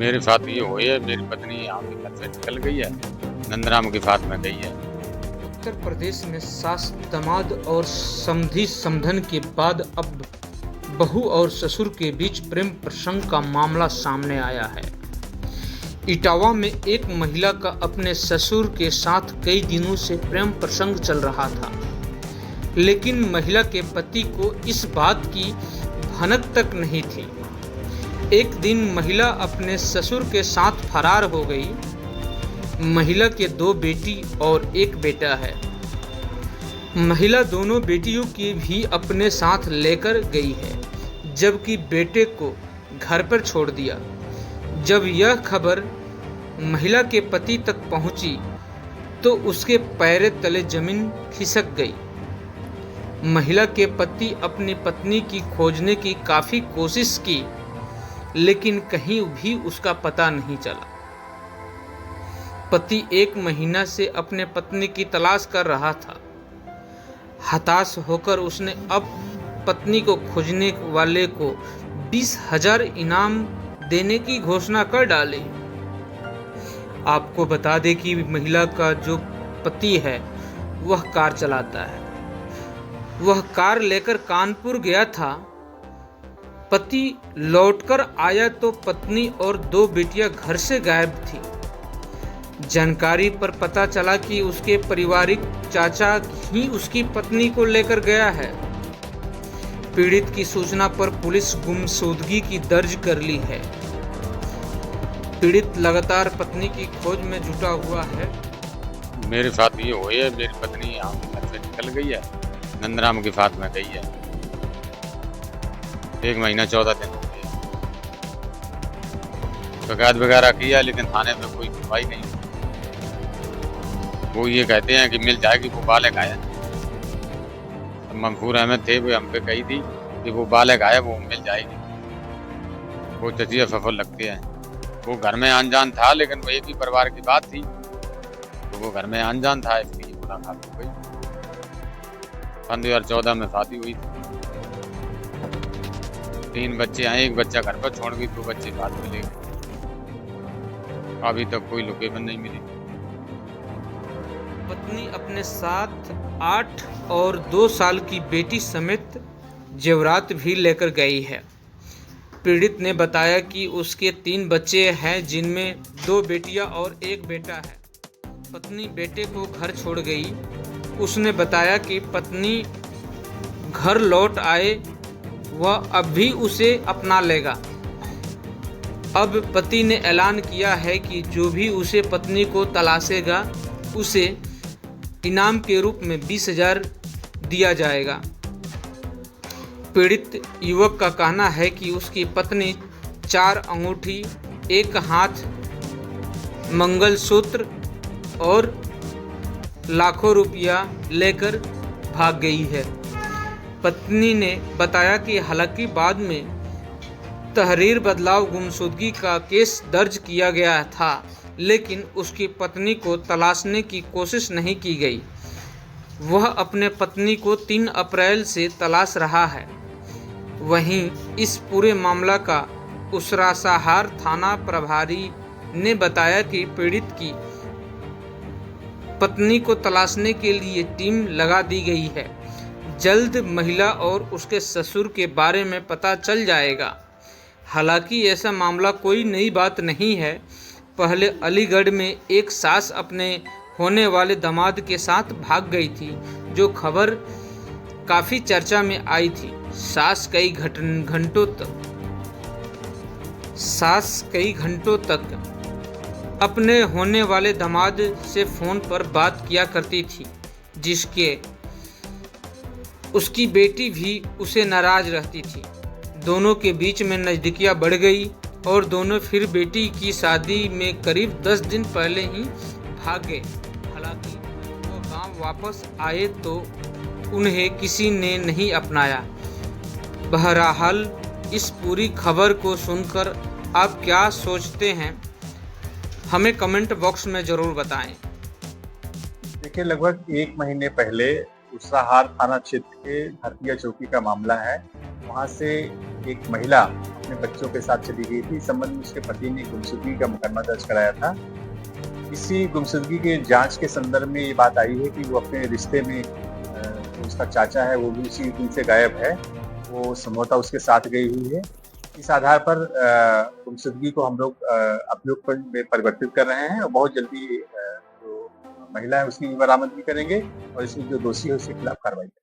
मेरे साथ ये हुई है। मेरी पत्नी यहाँ के घर से निकल गई है, नंदराम के साथ में गई है। उत्तर प्रदेश में सास दामाद और समधी समधन के बाद अब बहू और ससुर के बीच प्रेम प्रसंग का मामला सामने आया है। इटावा में एक महिला का अपने ससुर के साथ कई दिनों से प्रेम प्रसंग चल रहा था, लेकिन महिला के पति को इस बात की भनक तक नहीं थी। एक दिन महिला अपने ससुर के साथ फरार हो गई। महिला के 2 बेटी और 1 बेटा है। महिला दोनों बेटियों की भी अपने साथ लेकर गई है, जबकि बेटे को घर पर छोड़ दिया। जब यह खबर महिला के पति तक पहुंची तो उसके पैर तले जमीन खिसक गई। महिला के पति अपनी पत्नी की खोजने की काफी कोशिश की, लेकिन कहीं भी उसका पता नहीं चला। पति 1 महीना से अपने पत्नी की तलाश कर रहा था। हताश होकर उसने अब पत्नी को खोजने वाले को 20,000 इनाम देने की घोषणा कर डाली। आपको बता दें कि महिला का जो पति है वह कार चलाता है। वह कार लेकर कानपुर गया था। पति लौटकर आया तो पत्नी और 2 बेटियां घर से गायब थी। जानकारी पर पता चला कि उसके पारिवारिक चाचा ही उसकी पत्नी को लेकर गया है। पीड़ित की सूचना पर पुलिस गुमशुदगी की दर्ज कर ली है। पीड़ित लगातार पत्नी की खोज में जुटा हुआ है। मेरे साथ ये हुई है। मेरी पत्नी यहाँ के घर से निकल गई है, नंदराम के साथ में गई है। 1 महीना 14 दिन हो गए। शिकायत वगैरह किया, लेकिन थाने में कोई सुनवाई नहीं। वो ये कहते हैं कि मिल जाएगी, वो बालक आया। मंफूर अहमद थे, वो हम पे कही थी कि वो बालक आया, वो मिल जाएगी। वो जजिया सफल लगते हैं। वो घर में अनजान था, लेकिन वो एक ही परिवार की बात थी, तो वो घर में अनजान था, इसलिए मुलाकात हो गई। 2014 में शादी हुई थी। 3 बच्चे हैं, 1 बच्चा घर पर छोड़ गई, 2 बच्चे बाद में ले गए। अभी तक कोई लोकेशन नहीं मिली। पत्नी अपने साथ 8 और 2 साल की बेटी समेत जेवरात भी लेकर गई है। पीड़ित ने बताया कि उसके 3 बच्चे हैं, जिनमें 2 बेटियां और 1 बेटा है। पत्नी बेटे को घर छोड़ गई। उसने बताया कि पत्नी घर लौट आए, वह अब भी उसे अपना लेगा। अब पति ने ऐलान किया है कि जो भी उसे पत्नी को तलाशेगा उसे इनाम के रूप में 20,000 दिया जाएगा। पीड़ित युवक का कहना है कि उसकी पत्नी 4 अंगूठी, 1 हाथ मंगलसूत्र और लाखों रुपया लेकर भाग गई है। पत्नी ने बताया कि हालांकि बाद में तहरीर बदलाव गुमशुदगी का केस दर्ज किया गया था, लेकिन उसकी पत्नी को तलाशने की कोशिश नहीं की गई। वह अपने पत्नी को 3 अप्रैल से तलाश रहा है। वहीं इस पूरे मामला का उसरासहार थाना प्रभारी ने बताया कि पीड़ित की पत्नी को तलाशने के लिए टीम लगा दी गई है। जल्द महिला और उसके ससुर के बारे में पता चल जाएगा। हालांकि ऐसा मामला कोई नई बात नहीं है। पहले अलीगढ़ में एक सास अपने होने वाले दामाद के साथ भाग गई थी, जो खबर काफ़ी चर्चा में आई थी। सास कई घंटों तक अपने होने वाले दामाद से फ़ोन पर बात किया करती थी, जिसके उसकी बेटी भी उसे नाराज रहती थी। दोनों के बीच में नज़दीकियाँ बढ़ गई और दोनों फिर बेटी की शादी में करीब 10 दिन पहले ही भाग गए। हालांकि वो गांव वापस आए तो उन्हें किसी ने नहीं अपनाया। बहरहाल इस पूरी खबर को सुनकर आप क्या सोचते हैं, हमें कमेंट बॉक्स में ज़रूर बताएं। देखिए, लगभग 1 महीने पहले उसराहार थाना क्षेत्र के हरदिया चौकी का मामला है। वहां से एक महिला अपने अपने बच्चों के साथ चली गई थी। इस संबंध में उसके पति ने गुमशुदगी का मुकदमा दर्ज कराया था। इसी गुमशुदगी के जांच के संदर्भ में ये बात आई है कि वो अपने रिश्ते में जो उसका चाचा है वो भी उसी दिन से गायब है। वो संभवतः उसके साथ गई हुई है। इस आधार पर गुमशुदगी को हम लोग अभियोग में परिवर्तित कर रहे हैं और बहुत जल्दी जो महिला है उसकी बरामदगी करेंगे और इसमें जो दोषी है उसके खिलाफ कार्रवाई करेंगे।